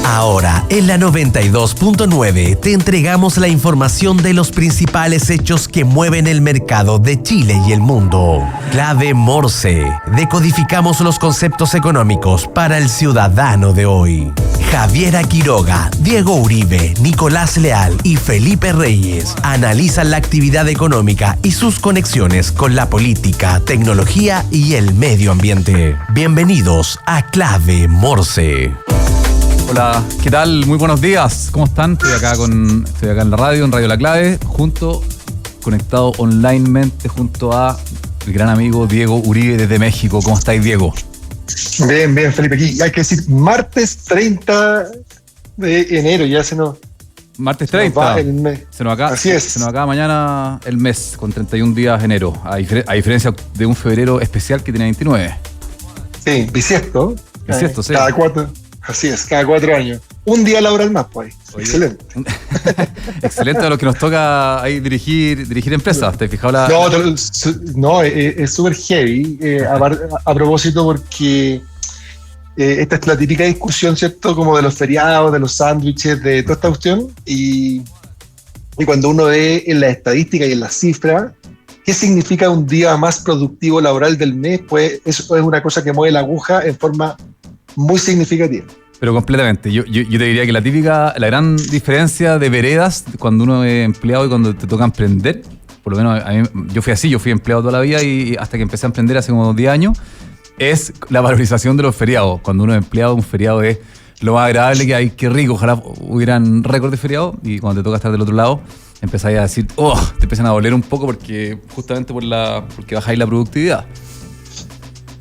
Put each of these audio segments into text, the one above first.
Ahora, en la 92.9 te entregamos la información de los principales hechos que mueven el mercado de Chile y el mundo. Clave Morse. Decodificamos los conceptos económicos para el ciudadano de hoy. Javiera Quiroga, Diego Uribe, Nicolás Leal y Felipe Reyes analizan la actividad económica y sus conexiones con la política, tecnología y el medio ambiente. Bienvenidos a Clave Morse. Hola, ¿qué tal? Muy buenos días. ¿Cómo están? Estoy acá en la radio, en Radio La Clave, conectado onlinemente junto a mi gran amigo Diego Uribe desde México. ¿Cómo estáis, Diego? Bien, Felipe, aquí hay que decir martes 30 de enero, ya se nos... Martes 30. Va el mes. Así es. Se nos acaba mañana el mes, con 31 días de enero, a diferencia de un febrero especial que tiene 29. Sí, bisiesto. Bisiesto, sí. Así es, cada 4 años. Un día laboral más, pues. Oye, excelente. Excelente a lo que nos toca ahí dirigir empresas. ¿Te has fijado No, es súper heavy. A propósito, porque esta es la típica discusión, ¿cierto? Como de los feriados, de los sándwiches, de toda esta cuestión. Y cuando uno ve en la estadística y en las cifras, ¿qué significa un día más productivo laboral del mes? Pues eso es una cosa que mueve la aguja en forma muy significativa. Pero completamente. Yo te diría que la gran diferencia de veredas cuando uno es empleado y cuando te toca emprender, por lo menos a mí, yo fui empleado toda la vida y hasta que empecé a emprender hace como 10 años, es la valorización de los feriados. Cuando uno es empleado, un feriado es lo más agradable que hay. Qué rico, ojalá hubieran récord de feriado, y cuando te toca estar del otro lado, empezáis a decir, te empiezan a doler un poco justamente porque bajáis la productividad.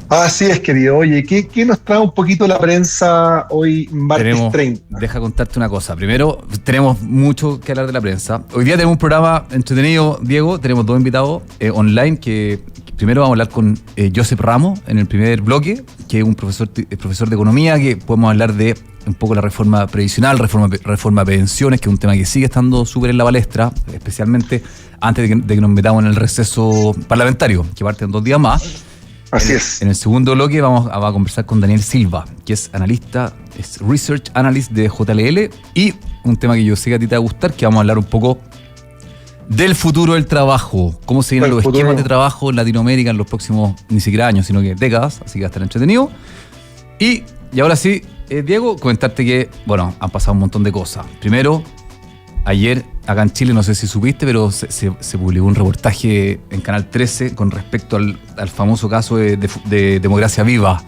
Así es, querido. Oye, ¿qué nos trae un poquito la prensa hoy, martes 30? Deja contarte una cosa. Primero, tenemos mucho que hablar de la prensa. Hoy día tenemos un programa entretenido, Diego. Tenemos 2 invitados online que primero vamos a hablar con Josep Ramos en el primer bloque, que es un profesor de economía, que podemos hablar de un poco la reforma previsional, reforma de pensiones, que es un tema que sigue estando súper en la palestra, especialmente antes de que nos metamos en el receso parlamentario, que parte en 2 días más. Así es. En el segundo bloque vamos a conversar con Daniel Silva, que es analista, es Research Analyst de JLL, y un tema que yo sé que a ti te va a gustar, que vamos a hablar un poco del futuro del trabajo, cómo se vienen los esquemas de trabajo en Latinoamérica en los próximos, ni siquiera años, sino que décadas, así que va a estar entretenido. Y ahora sí, Diego, comentarte que, han pasado un montón de cosas. Primero, ayer acá en Chile, no sé si supiste, pero se publicó un reportaje en Canal 13 con respecto al famoso caso de Democracia Viva.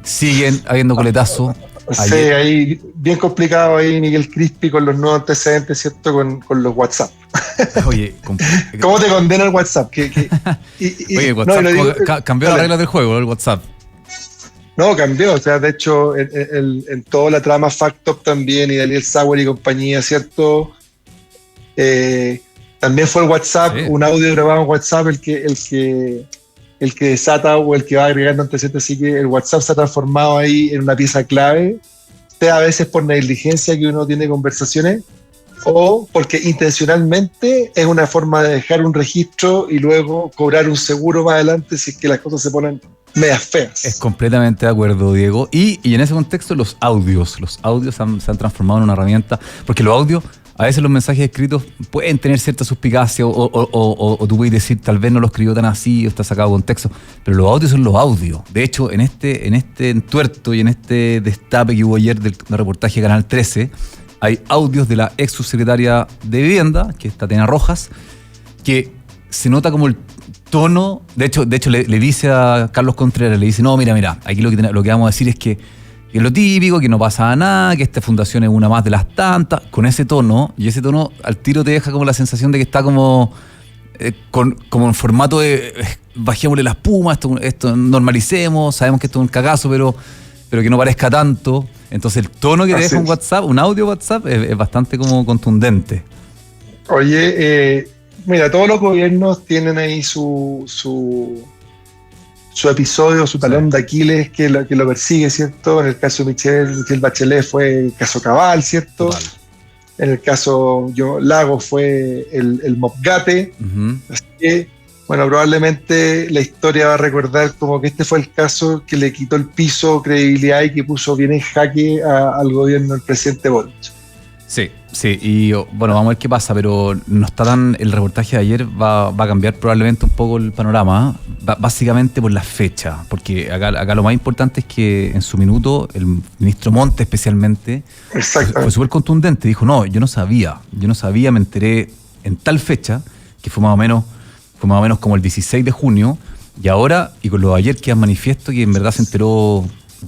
Siguen habiendo coletazos. Sí, ahí bien complicado ahí Miguel Crispi con los nuevos antecedentes, ¿cierto? Con los WhatsApp. Oye, ¿cómo te condena el WhatsApp? Oye, WhatsApp cambió las reglas del juego, el WhatsApp. No, cambió, o sea, de hecho, en toda la trama Factop también, y Daniel Sauer y compañía, ¿cierto? También fue el WhatsApp, sí. Un audio grabado en WhatsApp el que desata o el que va agregando antecedentes, así que el WhatsApp se ha transformado ahí en una pieza clave, sea a veces por negligencia que uno tiene conversaciones, o porque intencionalmente es una forma de dejar un registro y luego cobrar un seguro más adelante si es que las cosas se ponen medias feas. Es completamente de acuerdo, Diego. Y en ese contexto los audios se han transformado en una herramienta, porque los audios, a veces los mensajes escritos pueden tener cierta suspicacia o tú puedes decir, tal vez no lo escribió tan así o está sacado de contexto, pero los audios son los audios. De hecho, en este entuerto y en este destape que hubo ayer del reportaje de Canal 13, hay audios de la ex subsecretaria de Vivienda, que es Tatiana Rojas, que se nota como el tono. De hecho le dice a Carlos Contreras, le dice, no, mira, aquí lo que vamos a decir es que es lo típico, que no pasa nada, que esta fundación es una más de las tantas, con ese tono, y ese tono al tiro te deja como la sensación de que está como en formato de bajémosle la espuma, esto normalicemos, sabemos que esto es un cagazo, pero que no parezca tanto. Entonces el tono que te deja un WhatsApp, un audio WhatsApp, es bastante como contundente. Oye, mira, todos los gobiernos tienen ahí su episodio, su talón de Aquiles que lo persigue, ¿cierto? En el caso de Michelle Bachelet fue el caso Cabal, ¿cierto? Vale. En el caso Lagos fue el Mopgate. Uh-huh. Así que Bueno, probablemente la historia va a recordar como que este fue el caso que le quitó el piso, credibilidad y que puso bien en jaque al gobierno del presidente Boric. Sí, y bueno, vamos a ver qué pasa, pero no está tan. El reportaje de ayer va a cambiar probablemente un poco el panorama, básicamente por la fecha, porque acá lo más importante es que en su minuto el ministro Monte especialmente fue súper contundente, dijo, no, yo no sabía, me enteré en tal fecha, que fue más o menos como el 16 de junio, y ahora, y con lo de ayer queda manifiesto que en verdad se enteró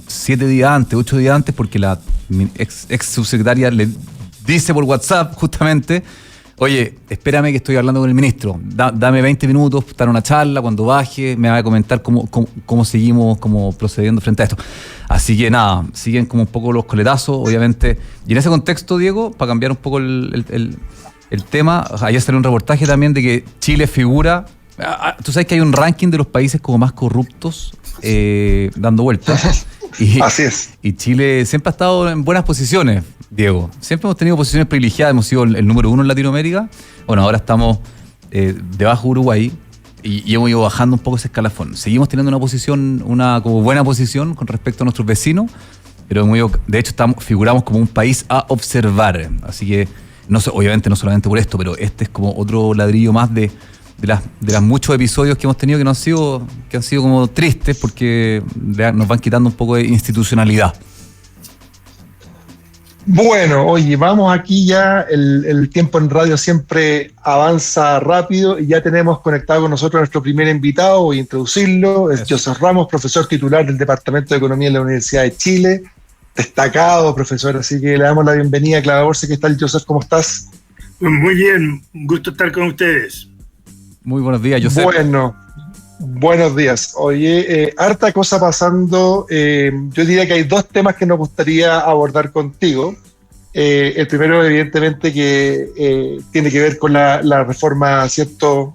7 días antes, 8 días antes, porque la ex subsecretaria le dice por WhatsApp justamente, oye, espérame que estoy hablando con el ministro, dame 20 minutos, dar una charla, cuando baje me va a comentar cómo seguimos procediendo frente a esto. Así que nada, siguen como un poco los coletazos, obviamente. Y en ese contexto, Diego, para cambiar un poco el tema, ayer salió un reportaje también de que Chile figura, tú sabes que hay un ranking de los países como más corruptos dando vueltas. Así es. Y Chile siempre ha estado en buenas posiciones, Diego. Siempre hemos tenido posiciones privilegiadas, hemos sido el número 1 en Latinoamérica. Bueno, ahora estamos debajo de Uruguay y hemos ido bajando un poco ese escalafón. Seguimos teniendo una como buena posición con respecto a nuestros vecinos, pero de hecho figuramos como un país a observar. Así que, obviamente no solamente por esto, pero este es como otro ladrillo más de las muchos episodios que hemos tenido que han sido como tristes porque nos van quitando un poco de institucionalidad. Bueno, oye, vamos aquí ya, el tiempo en radio siempre avanza rápido y ya tenemos conectado con nosotros a nuestro primer invitado, voy a introducirlo, es Joseph Ramos, profesor titular del Departamento de Economía de la Universidad de Chile, destacado profesor, así que le damos la bienvenida a Clava Borse. ¿Qué tal, Joseph? ¿Cómo estás? Muy bien, un gusto estar con ustedes. Muy buenos días, Joseph. Bueno, buenos días. Oye, harta cosa pasando. Yo diría que hay dos temas que nos gustaría abordar contigo. El primero, evidentemente, que tiene que ver con la reforma, ¿cierto?,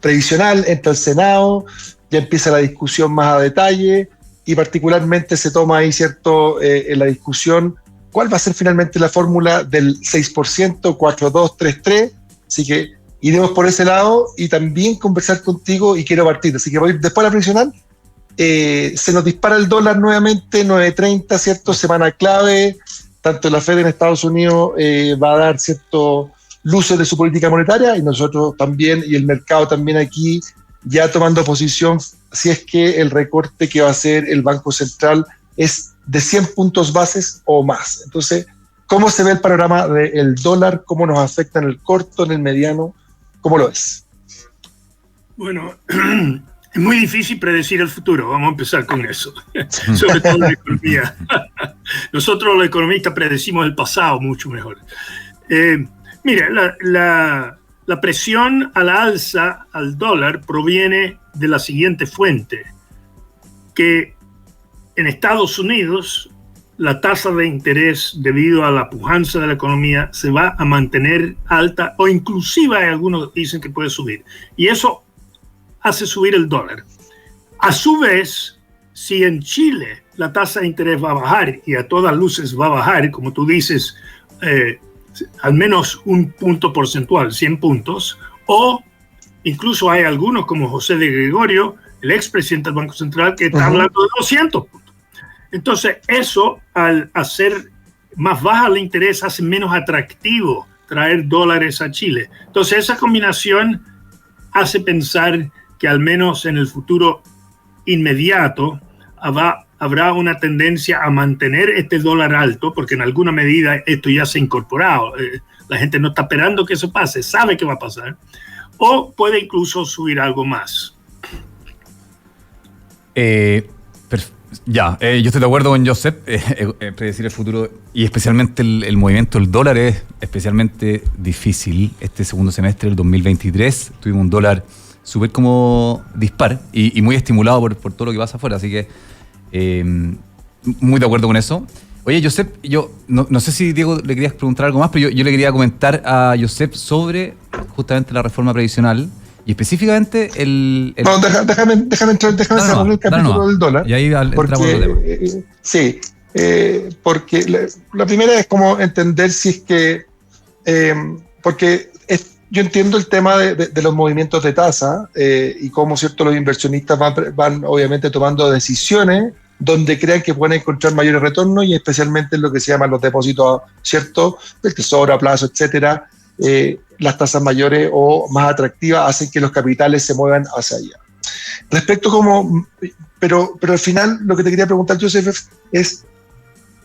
previsional. Entra al Senado, ya empieza la discusión más a detalle y particularmente se toma ahí, ¿cierto?, en la discusión cuál va a ser finalmente la fórmula del 6%, 4-2, 3-3. Así que iremos por ese lado y también conversar contigo y quiero partir. Así que después de la previsional, se nos dispara el dólar nuevamente, 9.30, ¿cierto? Semana clave, tanto la Fed en Estados Unidos va a dar, ¿cierto?, luces de su política monetaria y nosotros también, y el mercado también aquí, ya tomando posición si es que el recorte que va a hacer el Banco Central es de 100 puntos bases o más. Entonces, ¿cómo se ve el panorama del dólar? ¿Cómo nos afecta en el corto, en el mediano? ¿Cómo lo ves? Bueno, es muy difícil predecir el futuro, vamos a empezar con eso, sobre todo en la economía. Nosotros los economistas predecimos el pasado mucho mejor. Mira, la presión a la alza al dólar proviene de la siguiente fuente, que en Estados Unidos la tasa de interés, debido a la pujanza de la economía, se va a mantener alta o inclusive hay algunos que dicen que puede subir. Y eso hace subir el dólar. A su vez, si en Chile la tasa de interés va a bajar y a todas luces va a bajar, como tú dices, al menos un punto porcentual, 100 puntos, o incluso hay algunos como José de Gregorio, el expresidente del Banco Central, que está hablando de 200 puntos. Entonces, eso, al hacer más baja el interés, hace menos atractivo traer dólares a Chile. Entonces, esa combinación hace pensar que al menos en el futuro inmediato habrá una tendencia a mantener este dólar alto, porque en alguna medida esto ya se ha incorporado. La gente no está esperando que eso pase, sabe que va a pasar. O puede incluso subir algo más. Yo estoy de acuerdo con Joseph, predecir el futuro y especialmente el movimiento del dólar es especialmente difícil. Este segundo semestre del 2023 tuvimos un dólar súper como dispar y muy estimulado por todo lo que pasa afuera, así que muy de acuerdo con eso. Oye, Joseph, yo no sé si Diego le querías preguntar algo más, pero yo le quería comentar a Joseph sobre justamente la reforma previsional. Y específicamente No, déjame cerrar el capítulo del dólar. Y ahí entramos en el tema. Sí, porque la primera es como entender si es que... porque yo entiendo el tema de los movimientos de tasa y cómo, ¿cierto?, los inversionistas van obviamente tomando decisiones donde crean que pueden encontrar mayores retornos, y especialmente en lo que se llaman los depósitos, ¿cierto?, del tesoro a plazo, etcétera. Las tasas mayores o más atractivas hacen que los capitales se muevan hacia allá. Pero al final lo que te quería preguntar, Joseph, es,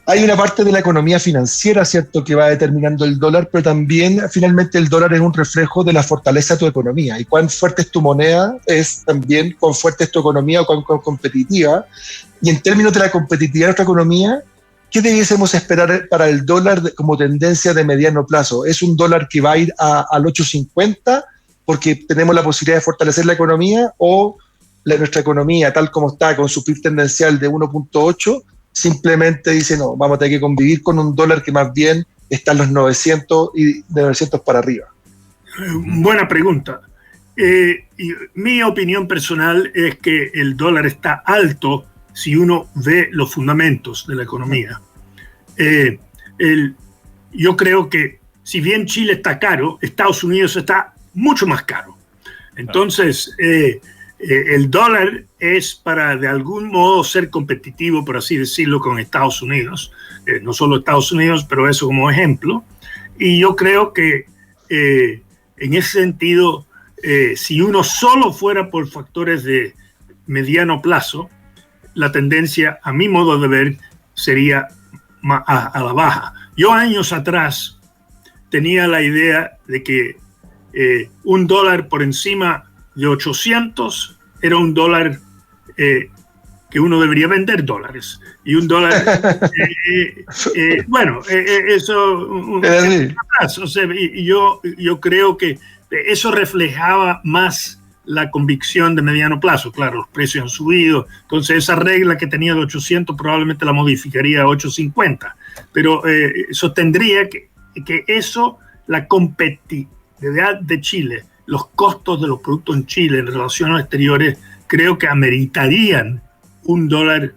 hay una parte de la economía financiera, ¿cierto?, que va determinando el dólar, pero también finalmente el dólar es un reflejo de la fortaleza de tu economía, y cuán fuerte es tu moneda es también cuán fuerte es tu economía o cuán competitiva. Y en términos de la competitividad de nuestra economía, ¿qué debiésemos esperar para el dólar como tendencia de mediano plazo? ¿Es un dólar que va a ir al 8.50 porque tenemos la posibilidad de fortalecer la economía, o nuestra economía tal como está con su PIB tendencial de 1.8 simplemente dice no, vamos a tener que convivir con un dólar que más bien está en los 900 y de 900 para arriba? Buena pregunta. Y mi opinión personal es que el dólar está alto si uno ve los fundamentos de la economía. Yo creo que si bien Chile está caro, Estados Unidos está mucho más caro. Entonces, el dólar es para de algún modo ser competitivo, por así decirlo, con Estados Unidos. No solo Estados Unidos, pero eso como ejemplo. Y yo creo que en ese sentido, si uno solo fuera por factores de mediano plazo, la tendencia, a mi modo de ver, sería a la baja. Yo años atrás tenía la idea de que un dólar por encima de 800 era un dólar que uno debería vender dólares. Y un dólar, eso... o sea, yo creo que eso reflejaba más la convicción de mediano plazo. Claro, los precios han subido, entonces esa regla que tenía de 800 probablemente la modificaría a 850, pero sostendría que eso, la competitividad de Chile, los costos de los productos en Chile en relación a los exteriores, creo que ameritarían un dólar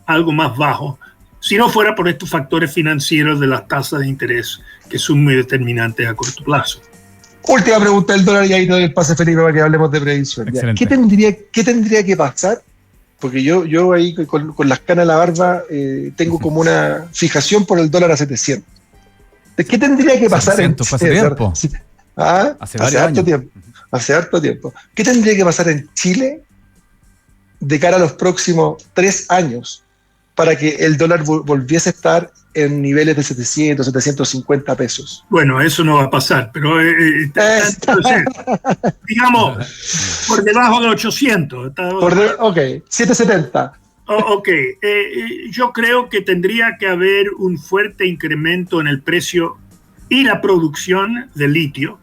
algo más bajo, si no fuera por estos factores financieros de las tasas de interés que son muy determinantes a corto plazo. Última pregunta del dólar y ahí te doy el pase, Felipe, para que hablemos de previsión. ¿Qué tendría que pasar? Porque yo ahí con las canas a la barba tengo como una fijación por el dólar a 700. ¿Qué tendría que pasar? 700 hace tiempo. Hace harto tiempo. ¿Qué tendría que pasar en Chile de cara a los próximos 3 años para que el dólar volviese a estar en niveles de 700, 750 pesos? Bueno, eso no va a pasar, pero digamos, por debajo de 800. Ok, 770. Yo creo que tendría que haber un fuerte incremento en el precio y la producción de litio,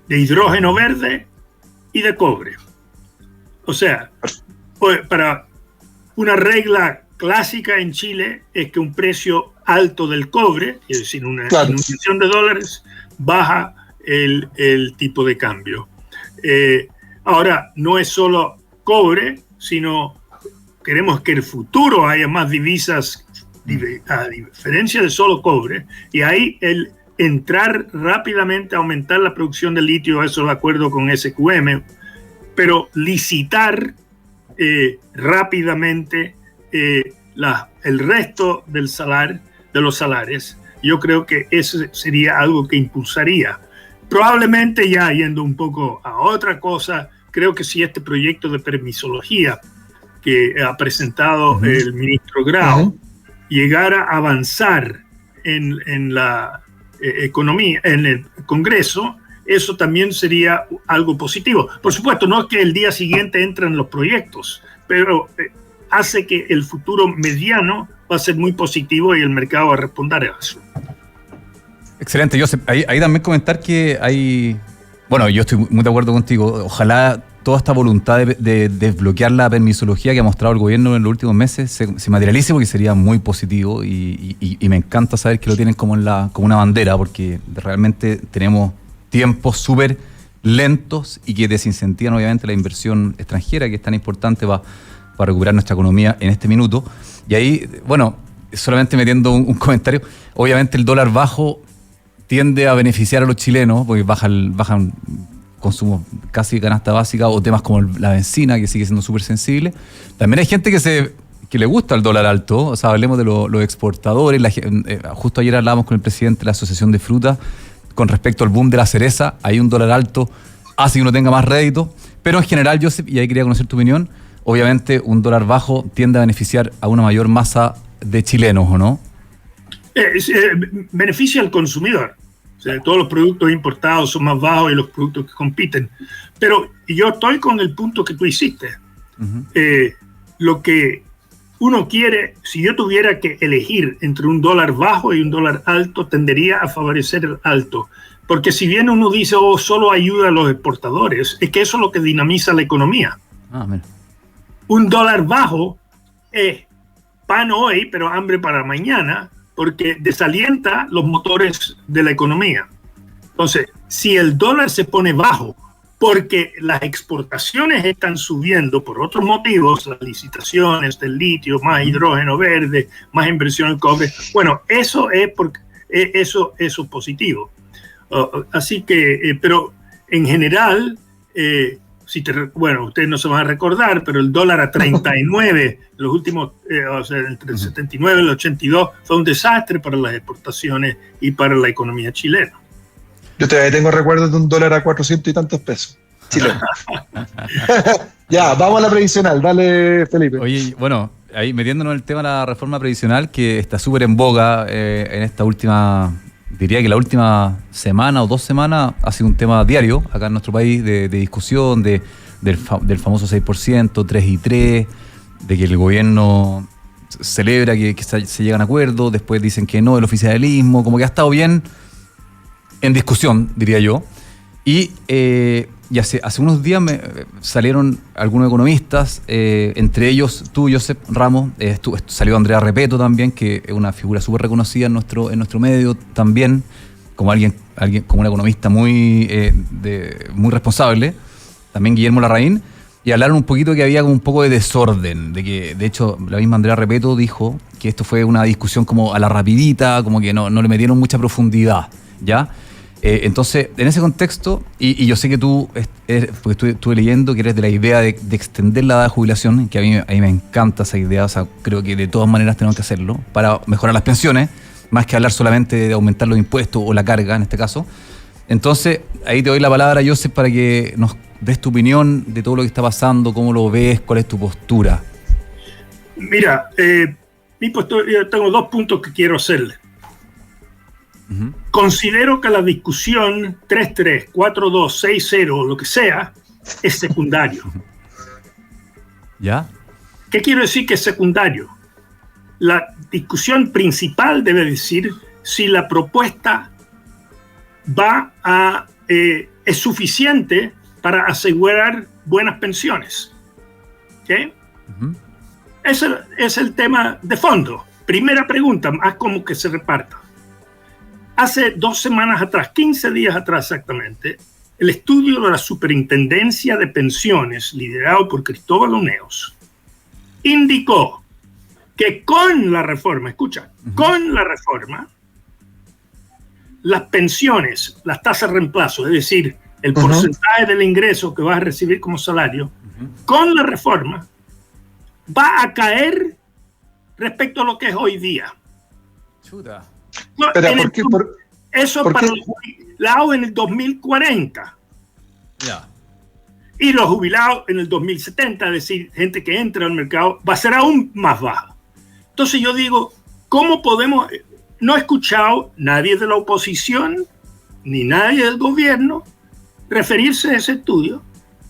de hidrógeno verde y de cobre. O sea, para una regla clásica en Chile es que un precio alto del cobre, es decir, una inversión de dólares, baja el tipo de cambio. Ahora, no es solo cobre, sino queremos que en el futuro haya más divisas a diferencia de solo cobre, y ahí el entrar rápidamente a aumentar la producción de litio, eso de acuerdo con SQM, pero licitar rápidamente el resto de los salarios, yo creo que eso sería algo que impulsaría. Probablemente, ya yendo un poco a otra cosa, creo que si este proyecto de permisología que ha presentado el ministro Grau llegara a avanzar en la economía, en el Congreso, eso también sería algo positivo. Por supuesto, no es que el día siguiente entren los proyectos, pero hace que el futuro mediano va a ser muy positivo y el mercado va a responder a eso. Excelente, Joseph. Ahí también comentar que hay... Bueno, yo estoy muy de acuerdo contigo. Ojalá toda esta voluntad de desbloquear la permisología que ha mostrado el gobierno en los últimos meses se materialice, porque sería muy positivo y me encanta saber que lo tienen como una bandera, porque realmente tenemos tiempos súper lentos y que desincentivan obviamente la inversión extranjera, que es tan importante para recuperar nuestra economía en este minuto. Y ahí, bueno, solamente metiendo un comentario, obviamente el dólar bajo tiende a beneficiar a los chilenos, porque bajan consumo casi de canasta básica, o temas como la benzina, que sigue siendo súper sensible. También hay gente que le gusta el dólar alto, o sea, hablemos de los exportadores. Justo ayer hablábamos con el presidente de la Asociación de Frutas con respecto al boom de la cereza. Hay un dólar alto, hace que uno tenga más rédito, pero en general, Joseph, y ahí quería conocer tu opinión, obviamente un dólar bajo tiende a beneficiar a una mayor masa de chilenos, ¿o no? Beneficia al consumidor. O sea, todos los productos importados son más bajos y los productos que compiten. Pero yo estoy con el punto que tú hiciste. Lo que uno quiere, si yo tuviera que elegir entre un dólar bajo y un dólar alto, tendería a favorecer el alto. Porque si bien uno dice, solo ayuda a los exportadores, es que eso es lo que dinamiza la economía. Un dólar bajo es pan hoy, pero hambre para mañana, porque desalienta los motores de la economía. Entonces, si el dólar se pone bajo porque las exportaciones están subiendo por otros motivos, las licitaciones del litio, más hidrógeno verde, más inversión en cobre, bueno, eso es positivo. Así que, pero en general, ustedes no se van a recordar, pero el dólar a 39, los últimos, entre el 79 y el 82, fue un desastre para las exportaciones y para la economía chilena. Yo todavía tengo recuerdos de un dólar a 400 y tantos pesos chilenos. Ya, vamos a la previsional. Dale, Felipe. Oye, bueno, ahí metiéndonos en el tema de la reforma previsional, que está súper en boga en esta última... Diría que la última semana o 2 semanas ha sido un tema diario acá en nuestro país de discusión, del famoso 6%, 3 y 3, de que el gobierno celebra que se llegan a acuerdos, después dicen que no, el oficialismo, como que ha estado bien en discusión, diría yo. Y hace unos días salieron algunos economistas, entre ellos tú, Joseph Ramos, salió Andrea Repeto también, que es una figura súper reconocida en nuestro medio también, como alguien como un economista muy responsable, también Guillermo Larraín, y hablaron un poquito que había como un poco de desorden, de que de hecho la misma Andrea Repeto dijo que esto fue una discusión como a la rapidita, como que no le metieron mucha profundidad, ¿ya? Entonces, en ese contexto, y yo sé que tú, porque estuve leyendo que eres de la idea de extender la edad de jubilación, que a mí me encanta esa idea, o sea, creo que de todas maneras tenemos que hacerlo para mejorar las pensiones, más que hablar solamente de aumentar los impuestos o la carga en este caso. Entonces, ahí te doy la palabra, Joseph, para que nos des tu opinión de todo lo que está pasando, cómo lo ves, cuál es tu postura. Mira, mi postura, yo tengo 2 puntos que quiero hacerle. Considero que la discusión 3-3, 4-2, 6-0, lo que sea, es secundario. ¿Ya? ¿Qué quiero decir que es secundario? La discusión principal debe decir si la propuesta es suficiente para asegurar buenas pensiones. ¿Okay? Ese es el tema de fondo. Primera pregunta, más como que se reparta. Hace 2 semanas atrás, 15 días atrás exactamente, el estudio de la Superintendencia de Pensiones, liderado por Cristóbal Oneos, indicó que con la reforma, con la reforma, las pensiones, las tasas de reemplazo, es decir, el porcentaje del ingreso que vas a recibir como salario, con la reforma, va a caer respecto a lo que es hoy día. Chuta. No, eso para los jubilados en el 2040. Ya. Y los jubilados en el 2070, es decir, gente que entra al mercado, va a ser aún más baja. Entonces yo digo, ¿cómo podemos? No he escuchado nadie de la oposición ni nadie del gobierno referirse a ese estudio.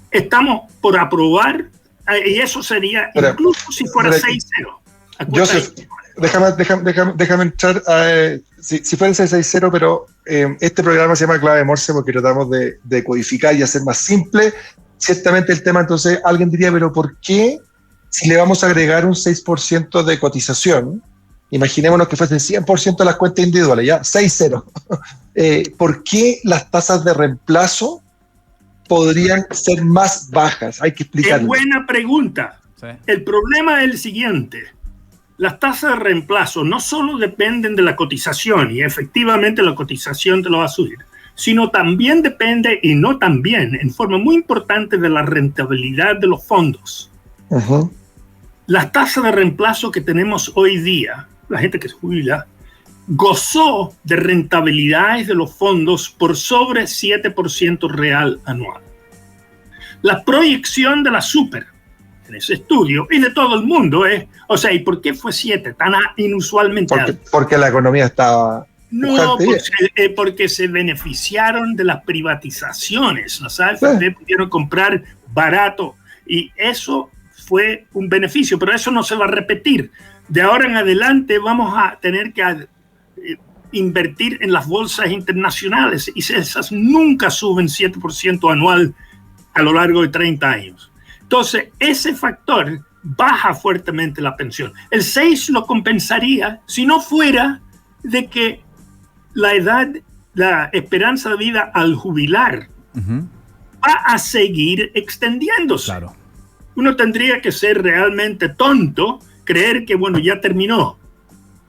Estamos por aprobar, y eso sería incluso si fuera 6-0. Joseph, déjame entrar. Si fuera 6-0, pero este programa se llama Clave Morse porque tratamos de codificar y hacer más simple. Ciertamente el tema, entonces, alguien diría, pero ¿por qué si le vamos a agregar un 6% de cotización? Imaginémonos que fuese 100% de las cuentas individuales, ya, 6-0. ¿Por qué las tasas de reemplazo podrían ser más bajas? Hay que explicarlo. Es buena pregunta. Sí. El problema es el siguiente. las tasas de reemplazo no solo dependen de la cotización, y efectivamente la cotización te lo va a subir, sino también depende, y no también, en forma muy importante, de la rentabilidad de los fondos. Ujú. Las tasas de reemplazo que tenemos hoy día, la gente que se jubila, gozó de rentabilidades de los fondos por sobre 7% real anual. La proyección de la super en ese estudio y de todo el mundo es, o sea, ¿y por qué fue 7 tan inusualmente alto? Porque la economía estaba... No, porque se beneficiaron de las privatizaciones. Las AFP pudieron comprar barato y eso fue un beneficio, pero eso no se va a repetir. De ahora en adelante vamos a tener que invertir en las bolsas internacionales y esas nunca suben 7% anual a lo largo de 30 años. Entonces, ese factor baja fuertemente la pensión. El 6 lo compensaría si no fuera de que la esperanza de vida al jubilar va a seguir extendiéndose. Claro. Uno tendría que ser realmente tonto, creer que, bueno, ya terminó.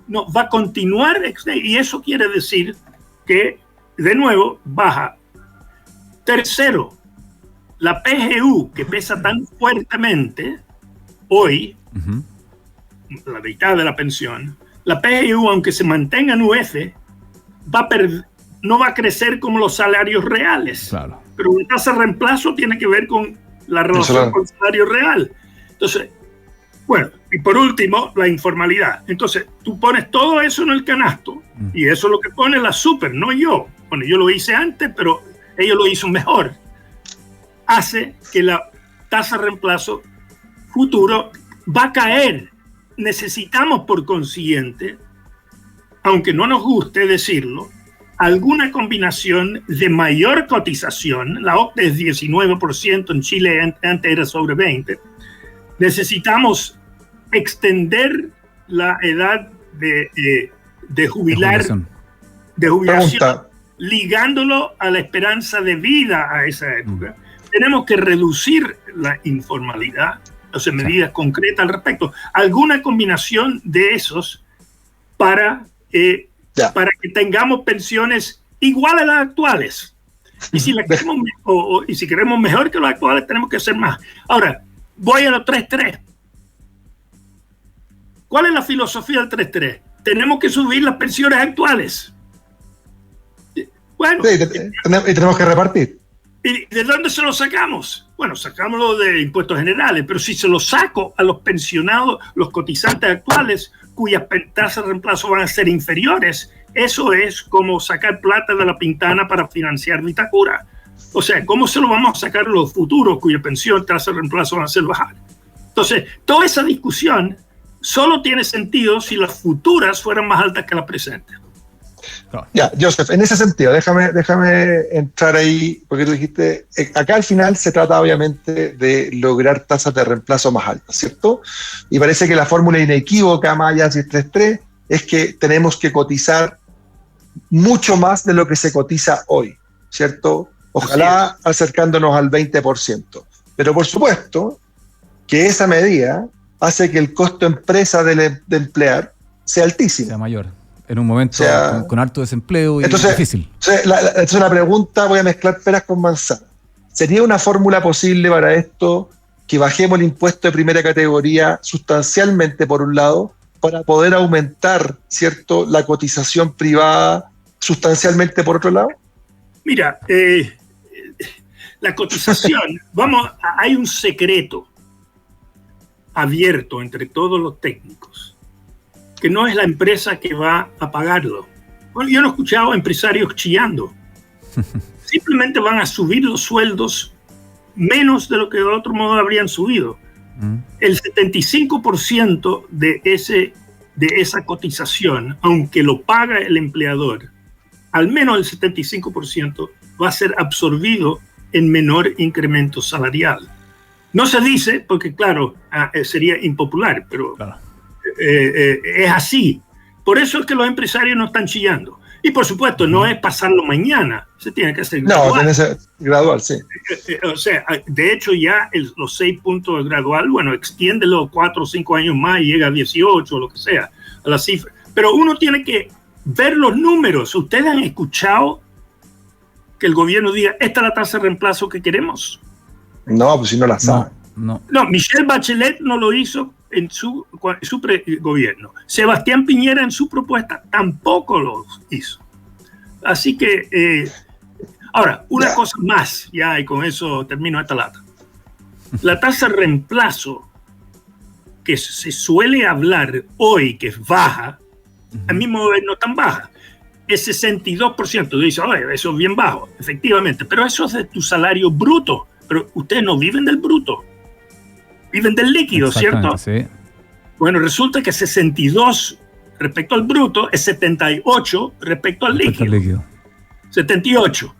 No, va a continuar, y eso quiere decir que, de nuevo, baja. Tercero, la PGU, que pesa tan fuertemente hoy, la mitad de la pensión, la PGU, aunque se mantenga en UF, no va a crecer como los salarios reales. Claro. Pero la tasa de reemplazo tiene que ver con la relación con el salario real. Entonces, bueno, y por último, la informalidad. Entonces, tú pones todo eso en el canasto, y eso es lo que pone la super, no yo. Bueno, yo lo hice antes, pero ellos lo hizo mejor. Hace que la tasa de reemplazo futuro va a caer. Necesitamos, por consiguiente, aunque no nos guste decirlo, alguna combinación de mayor cotización. La OCDE es 19%, en Chile antes era sobre 20%. Necesitamos extender la edad de jubilación, ligándolo a la esperanza de vida a esa época. Tenemos que reducir la informalidad, o sea, medidas concretas al respecto. Alguna combinación de esos para que tengamos pensiones iguales a las actuales. Y si, y si queremos mejor que las actuales, tenemos que hacer más. Ahora, voy a los 3-3. ¿Cuál es la filosofía del 3-3? Tenemos que subir las pensiones actuales. Bueno, sí, y tenemos que repartir. ¿Y de dónde se lo sacamos? Bueno, sacámoslo de impuestos generales, pero si se lo saco a los pensionados, los cotizantes actuales, cuyas tasas de reemplazo van a ser inferiores, eso es como sacar plata de la pintana para financiar Vitacura. O sea, ¿cómo se lo vamos a sacar a los futuros cuya pensión, tasa de reemplazo van a ser bajar? Entonces, toda esa discusión solo tiene sentido si las futuras fueran más altas que las presentes. Ya, Joseph, en ese sentido, déjame entrar ahí, porque tú dijiste, acá al final se trata obviamente de lograr tasas de reemplazo más altas, ¿cierto? Y parece que la fórmula inequívoca, más allá de 3-3, es que tenemos que cotizar mucho más de lo que se cotiza hoy, ¿cierto? Ojalá acercándonos al 20%. Pero por supuesto que esa medida hace que el costo empresa de emplear sea altísimo. Sea mayor. En un momento con alto desempleo y difícil. Es una pregunta, voy a mezclar peras con manzanas. ¿Sería una fórmula posible para esto que bajemos el impuesto de primera categoría sustancialmente por un lado, para poder aumentar, ¿cierto?, la cotización privada sustancialmente por otro lado? Mira, la cotización, hay un secreto abierto entre todos los técnicos, que no es la empresa que va a pagarlo. Bueno, yo no he escuchado empresarios chillando. Simplemente van a subir los sueldos menos de lo que de otro modo habrían subido. El 75% de esa cotización, aunque lo paga el empleador, al menos el 75% va a ser absorbido en menor incremento salarial. No se dice, porque claro, sería impopular, pero... Claro. Es así. Por eso es que los empresarios no están chillando. Y por supuesto, no es pasarlo mañana, se tiene que hacer gradual. No, tiene que ser gradual, sí. O sea, de hecho ya los 6 puntos gradual, bueno, extiéndelo 4 o 5 años más y llega a 18 o lo que sea, a la cifra. Pero uno tiene que ver los números. ¿Ustedes han escuchado que el gobierno diga, esta es la tasa de reemplazo que queremos? No, pues si no la saben. No, Michelle Bachelet no lo hizo en su gobierno. Sebastián Piñera en su propuesta tampoco lo hizo. Así que, ahora, una cosa más, ya, y con eso termino esta lata. La tasa de reemplazo que se suele hablar hoy, que es baja, a mí me no es tan baja, es 62%. Tú dices, oye, eso es bien bajo, efectivamente, pero eso es de tu salario bruto. Pero ustedes no viven del bruto, viven del líquido, ¿cierto? Sí. Bueno, resulta que 62 respecto al bruto es 78 respecto al líquido. 78.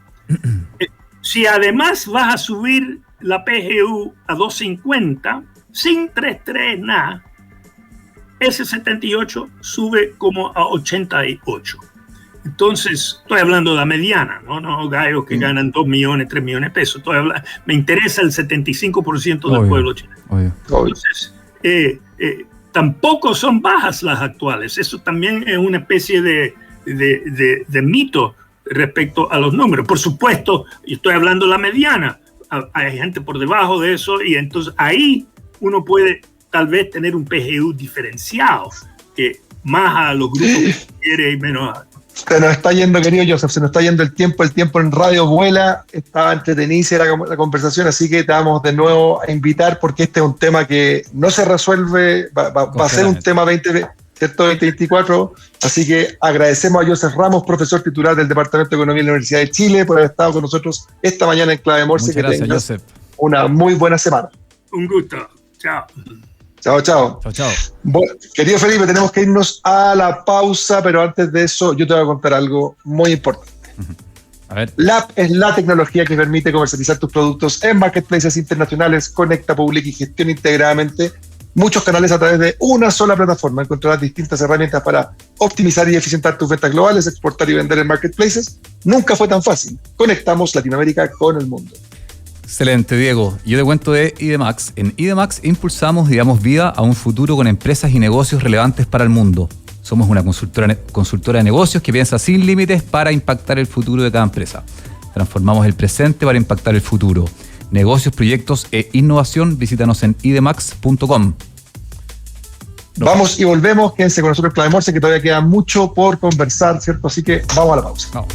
Si además vas a subir la PGU a 250, sin 3.3 nada, ese 78 sube como a 88. Entonces, estoy hablando de la mediana, no gallos que ganan 2 millones, 3 millones de pesos. Me interesa el 75% del pueblo chileno. Entonces, tampoco son bajas las actuales. Eso también es una especie de mito respecto a los números. Por supuesto, estoy hablando de la mediana. Hay gente por debajo de eso y entonces ahí uno puede tal vez tener un PGU diferenciado, que más a los grupos que quiere y menos a... Se nos está yendo, querido Joseph, se nos está yendo el tiempo en radio vuela, estaba entretenida la conversación, así que te vamos de nuevo a invitar porque este es un tema que no se resuelve, va a ser un tema 2024, así que agradecemos a Joseph Ramos, profesor titular del Departamento de Economía de la Universidad de Chile, por haber estado con nosotros esta mañana en Clave Morse. Muchas gracias, Joseph. Una muy buena semana. Un gusto. Chao. Chao. Bueno, querido Felipe, tenemos que irnos a la pausa, pero antes de eso yo te voy a contar algo muy importante. A ver. LAP es la tecnología que permite comercializar tus productos en marketplaces internacionales, conecta, publica y gestiona integradamente muchos canales a través de una sola plataforma. Encontrarás distintas herramientas para optimizar y eficientar tus ventas globales, exportar y vender en marketplaces. Nunca fue tan fácil. Conectamos Latinoamérica con el mundo. Excelente, Diego. Yo te cuento de IDMAX. En IDMAX impulsamos y damos vida a un futuro con empresas y negocios relevantes para el mundo. Somos una consultora de negocios que piensa sin límites para impactar el futuro de cada empresa. Transformamos el presente para impactar el futuro. Negocios, proyectos e innovación, visítanos en idemax.com. Vamos y volvemos. Quédense con nosotros en Clave Morse, que todavía queda mucho por conversar, ¿cierto? Así que vamos a la pausa. No.